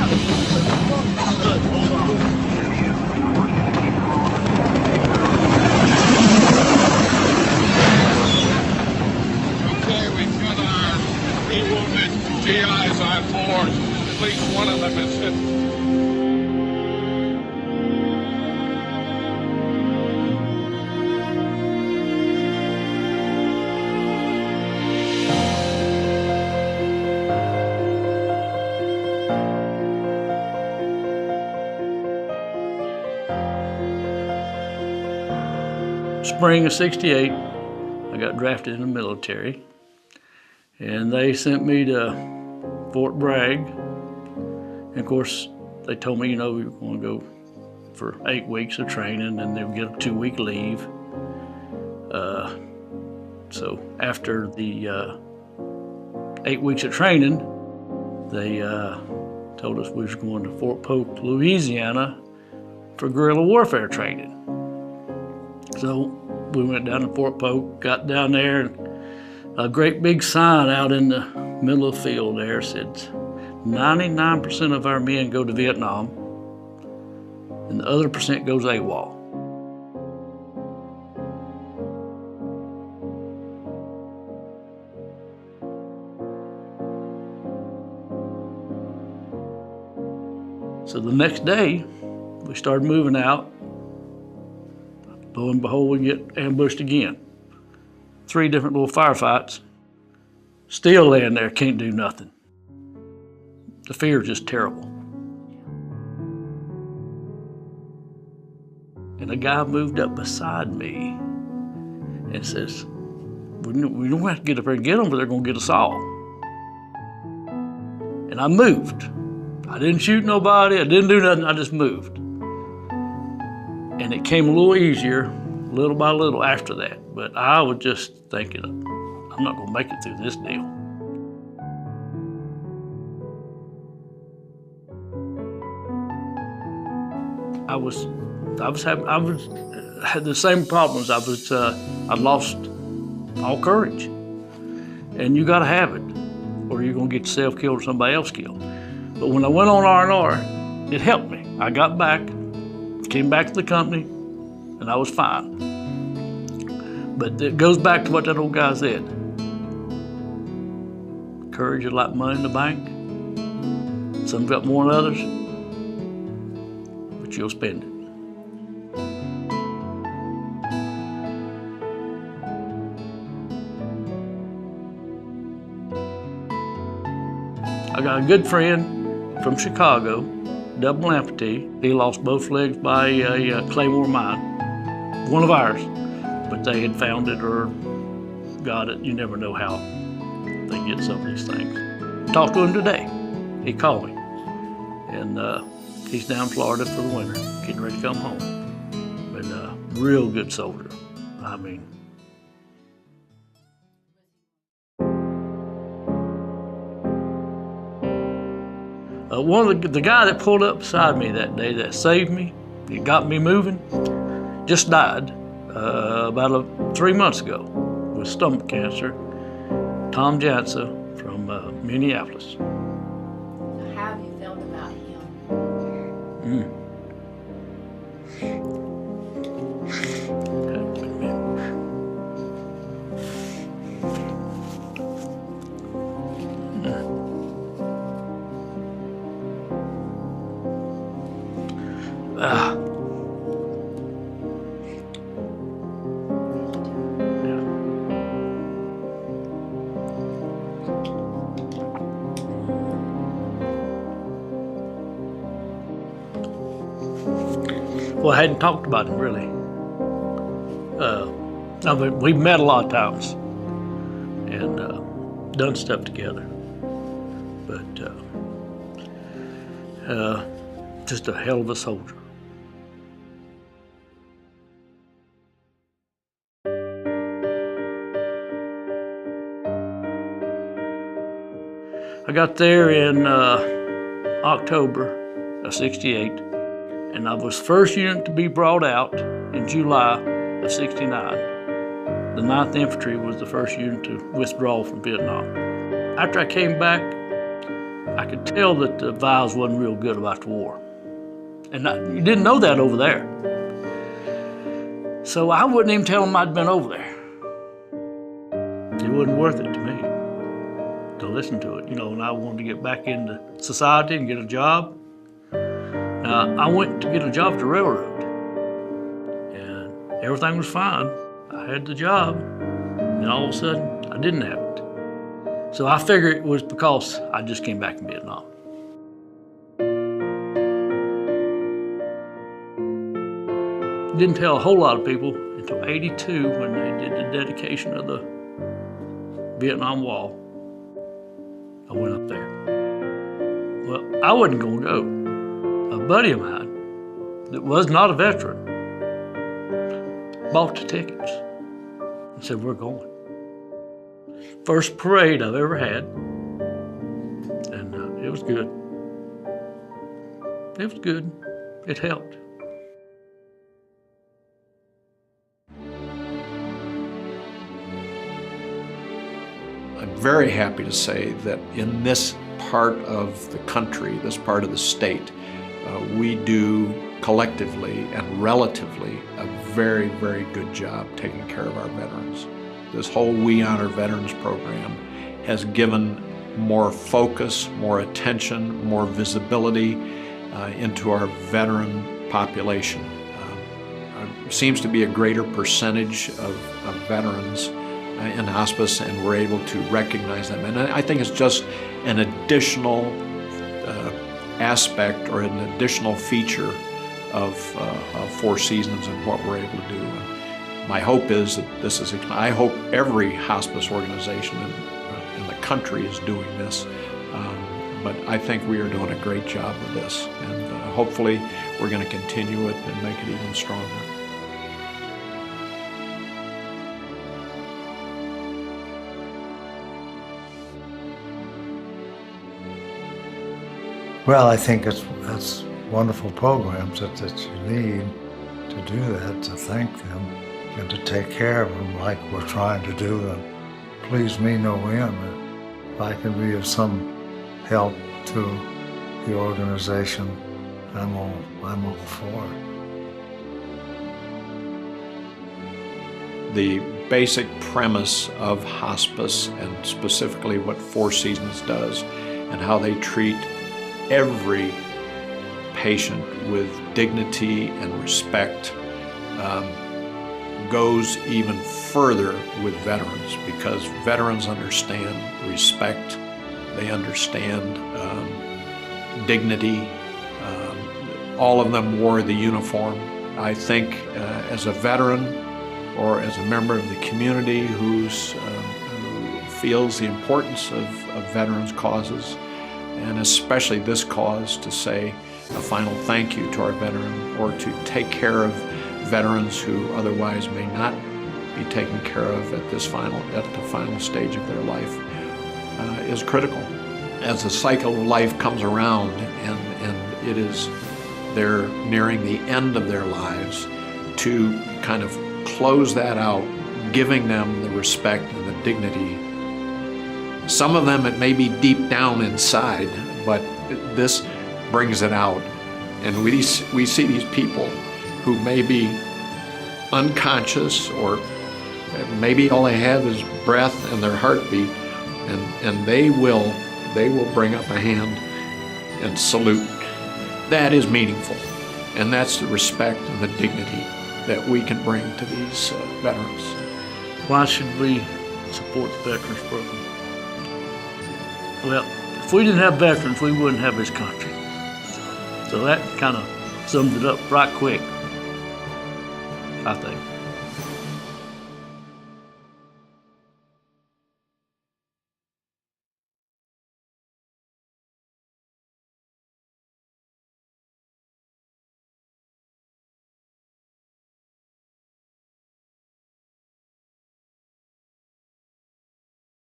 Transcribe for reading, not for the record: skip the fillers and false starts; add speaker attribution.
Speaker 1: Okay, we've got our 3 wounded GIs on board. At least one of them is hit.
Speaker 2: Spring of '68, I got drafted in the military, and they sent me to Fort Bragg. And of course, they told me, you know, we were going to go for 8 weeks of training, and they would get a 2-week leave. So after the 8 weeks of training, they told us we was going to Fort Polk, Louisiana, for guerrilla warfare training. So we went down to Fort Polk, got down there, and a great big sign out in the middle of the field there said, 99% of our men go to Vietnam, and the other percent goes AWOL. So the next day, we started moving out. Lo and behold, we get ambushed again. 3 different little firefights. Still laying there, can't do nothing. The fear is just terrible. And a guy moved up beside me and says, we don't have to get up there and get them, but they're gonna get us all. And I moved. I didn't shoot nobody, I didn't do nothing, I just moved. And it came a little easier, little by little after that. But I was just thinking, I'm not gonna make it through this deal. I had the same problems. I lost all courage. And you gotta have it, or you're gonna get yourself killed or somebody else killed. But when I went on R&R, it helped me. I got back, came back to the company, and I was fine. But it goes back to what that old guy said. Courage is like money in the bank. Some got more than others, but you'll spend it. I got a good friend from Chicago, double amputee. He lost both legs by a claymore mine, one of ours. But they had found it or got it. You never know how they get some of these things. Talked to him today. He called me. And he's down in Florida for the winter, getting ready to come home. But real good soldier. I mean, one of the guy that pulled up beside me that day that saved me, he got me moving, just died about 3 months ago with stomach cancer. Tom Jansa from Minneapolis.
Speaker 3: So how have you felt about him?
Speaker 2: Well, I hadn't talked about him really. I mean, we've met a lot of times and done stuff together, but just a hell of a soldier. I got there in October of '68, and I was first unit to be brought out in July of '69. The 9th Infantry was the first unit to withdraw from Vietnam. After I came back, I could tell that the vibes wasn't real good about the war. And you didn't know that over there. So I wouldn't even tell them I'd been over there. It wasn't worth it to me to listen to it, and I wanted to get back into society and get a job. I went to get a job at the railroad, and everything was fine. I had the job, and all of a sudden, I didn't have it. So I figured it was because I just came back from Vietnam. Didn't tell a whole lot of people until '82 when they did the dedication of the Vietnam Wall. I went up there. Well, I wasn't going to go. A buddy of mine that was not a veteran bought the tickets and said, we're going. First parade I've ever had, and it was good. It was good. It helped.
Speaker 4: I'm very happy to say that in this part of the country, this part of the state, we do collectively and relatively a very, very good job taking care of our veterans. This whole We Honor Veterans program has given more focus, more attention, more visibility into our veteran population. Seems to be a greater percentage of veterans in hospice, and we're able to recognize them. And I think it's just an additional aspect or an additional feature of Four Seasons and what we're able to do. And my hope is that this is, I hope every hospice organization in the country is doing this. But I think we are doing a great job with this. And hopefully we're going to continue it and make it even stronger.
Speaker 5: Well, I think that's wonderful programs that you need to do that, to thank them and to take care of them like we're trying to do, and please me no end. If I can be of some help to the organization, I'm all for it.
Speaker 4: The basic premise of hospice, and specifically what Four Seasons does and how they treat every patient with dignity and respect, goes even further with veterans, because veterans understand respect, they understand dignity. All of them wore the uniform. I think as a veteran or as a member of the community who feels the importance of veterans' causes, and especially this cause, to say a final thank you to our veteran, or to take care of veterans who otherwise may not be taken care of at the final stage of their life, is critical. As the cycle of life comes around and they're nearing the end of their lives, to kind of close that out, giving them the respect and the dignity. Some of them, it may be deep down inside, but this brings it out. And we see these people who may be unconscious, or maybe all they have is breath and their heartbeat, and they will bring up a hand and salute. That is meaningful, and that's the respect and the dignity that we can bring to these veterans.
Speaker 2: Why should we support the Veterans Program? Well, if we didn't have veterans, we wouldn't have this country. So that kind of sums it up right quick, I think.